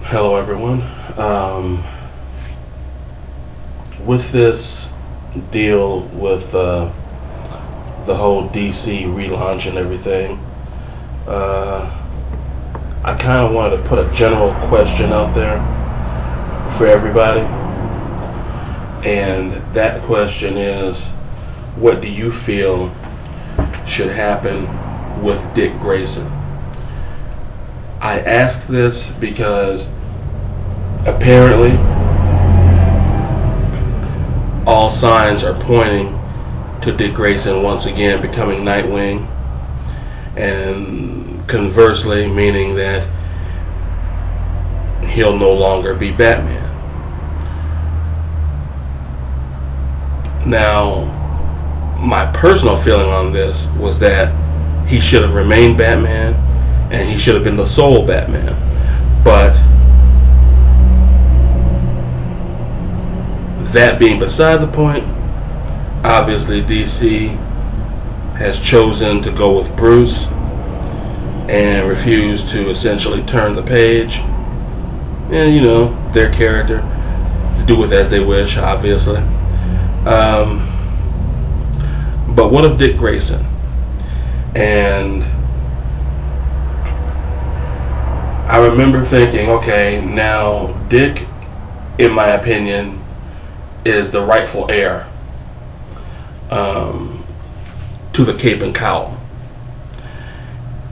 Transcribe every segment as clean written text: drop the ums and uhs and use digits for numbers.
Hello, everyone. With this deal with the whole DC relaunch and everything, I kind of wanted to put a general question out there for everybody. And that question is, what do you feel should happen with Dick Grayson? I asked this because apparently all signs are pointing to Dick Grayson once again becoming Nightwing, and conversely meaning that he'll no longer be Batman. Now, my personal feeling on this was that he should have remained Batman and he should have been the sole Batman. But that being beside the point, obviously DC has chosen to go with Bruce and refused to essentially turn the page. And, you know, their character, do with as they wish, obviously. But what of Dick Grayson? And I remember thinking, okay, now Dick, in my opinion, is the rightful heir to the cape and cowl.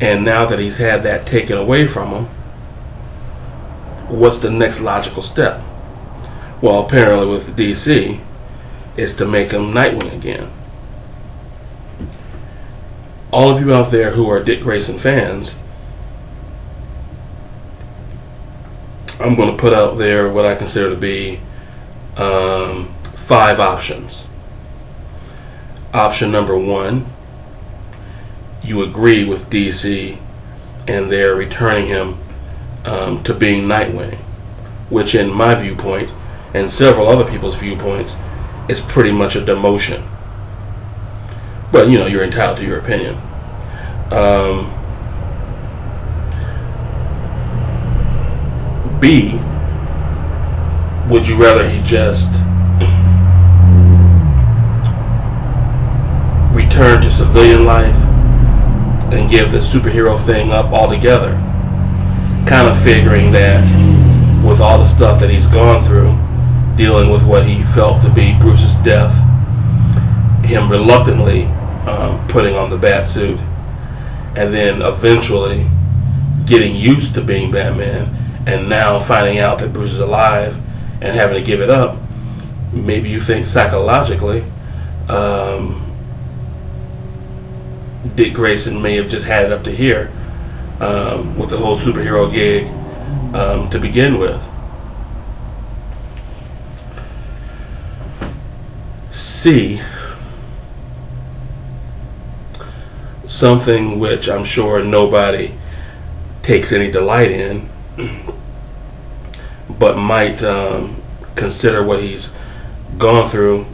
And now that he's had that taken away from him, what's the next logical step? Well, apparently with DC, is to make him Nightwing again. All of you out there who are Dick Grayson fans, I'm going to put out there what I consider to be 5 options. Option number 1, you agree with DC and they're returning him to being Nightwing, which in my viewpoint and several other people's viewpoints is pretty much a demotion. But you know, you're entitled to your opinion. B, would you rather he just return to civilian life and give the superhero thing up altogether? Kind of figuring that with all the stuff that he's gone through, dealing with what he felt to be Bruce's death, him reluctantly putting on the bat suit, and then eventually getting used to being Batman, and now finding out that Bruce is alive and having to give it up. Maybe you think psychologically Dick Grayson may have just had it up to here with the whole superhero gig to begin with. C, something which I'm sure nobody takes any delight in, but might consider what he's gone through,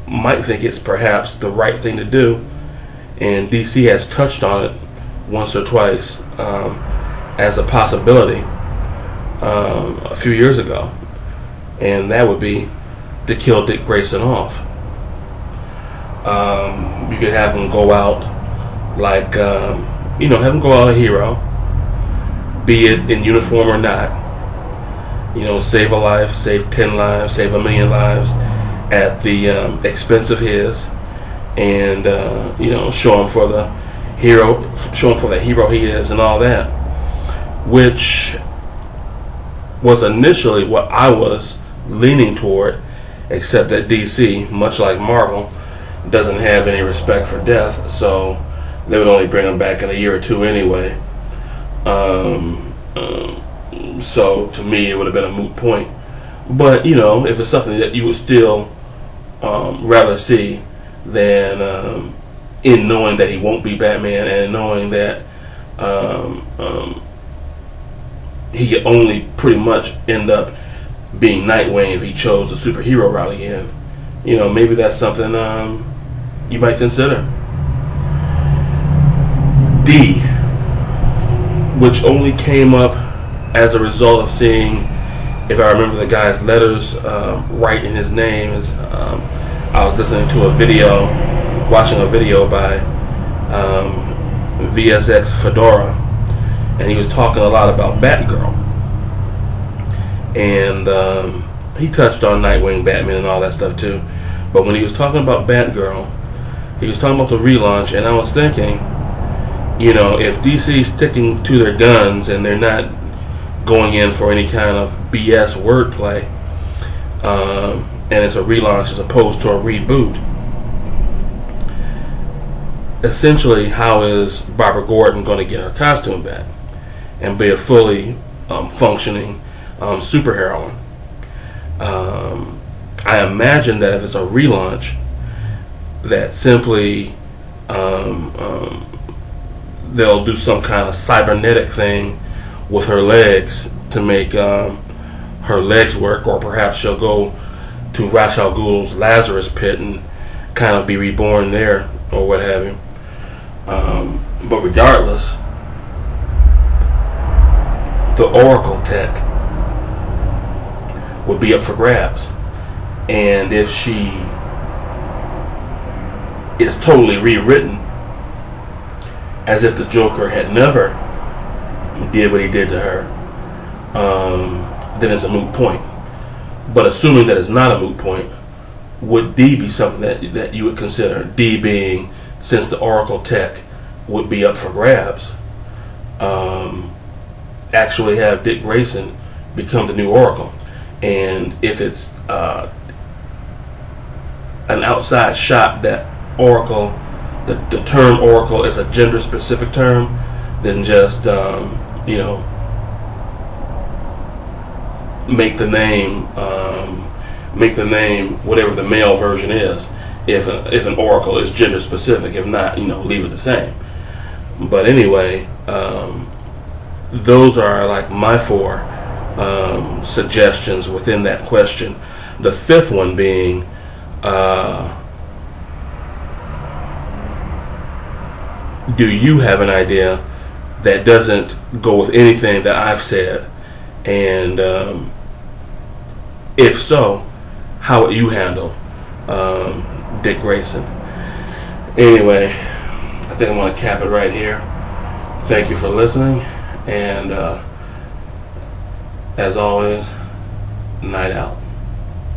might think it's perhaps the right thing to do, and DC has touched on it once or twice as a possibility a few years ago, and that would be to kill Dick Grayson off. You could have him go out like, have him go out a hero, be it in uniform or not. Save a life, save 10 lives, save 1,000,000 lives at the expense of his, and show him for the hero he is and all that, which was initially what I was leaning toward, except that DC, much like Marvel, doesn't have any respect for death, so they would only bring him back in a year or two anyway. So to me, it would have been a moot point. But if it's something that you would still rather see, than in knowing that he won't be Batman and knowing that he could only pretty much end up being Nightwing if he chose the superhero route again, maybe that's something you might consider. D, which only came up as a result of seeing, if I remember the guy's letters right in his name, I was listening to watching a video by VSX Fedora, and he was talking a lot about Batgirl, and he touched on Nightwing, Batman, and all that stuff too. But when he was talking about Batgirl, he was talking about the relaunch, and I was thinking, if DC's sticking to their guns and they're not going in for any kind of BS wordplay, and it's a relaunch as opposed to a reboot, essentially, how is Barbara Gordon going to get her costume back and be a fully functioning superheroine? I imagine that if it's a relaunch, that simply they'll do some kind of cybernetic thing with her legs to make her legs work, or perhaps she'll go to Ra's al Ghul's Lazarus pit and kind of be reborn there, or what have you. But regardless, the Oracle tech would be up for grabs, and if she is totally rewritten, as if the Joker had never did what he did to her, then it's a moot point. But assuming that it's not a moot point, would D be something that you would consider? D being, since the Oracle tech would be up for grabs, actually have Dick Grayson become the new Oracle. And if it's an outside shot that Oracle, the term Oracle is a gender specific term, then just make the name whatever the male version is, if an Oracle is gender specific. If not, leave it the same. But anyway, those are like my 4 suggestions within that question. The 5th one being, do you have an idea that doesn't go with anything that I've said? And if so, how would you handle Dick Grayson? Anyway, I think I'm going to cap it right here. Thank you for listening, and as always, night out.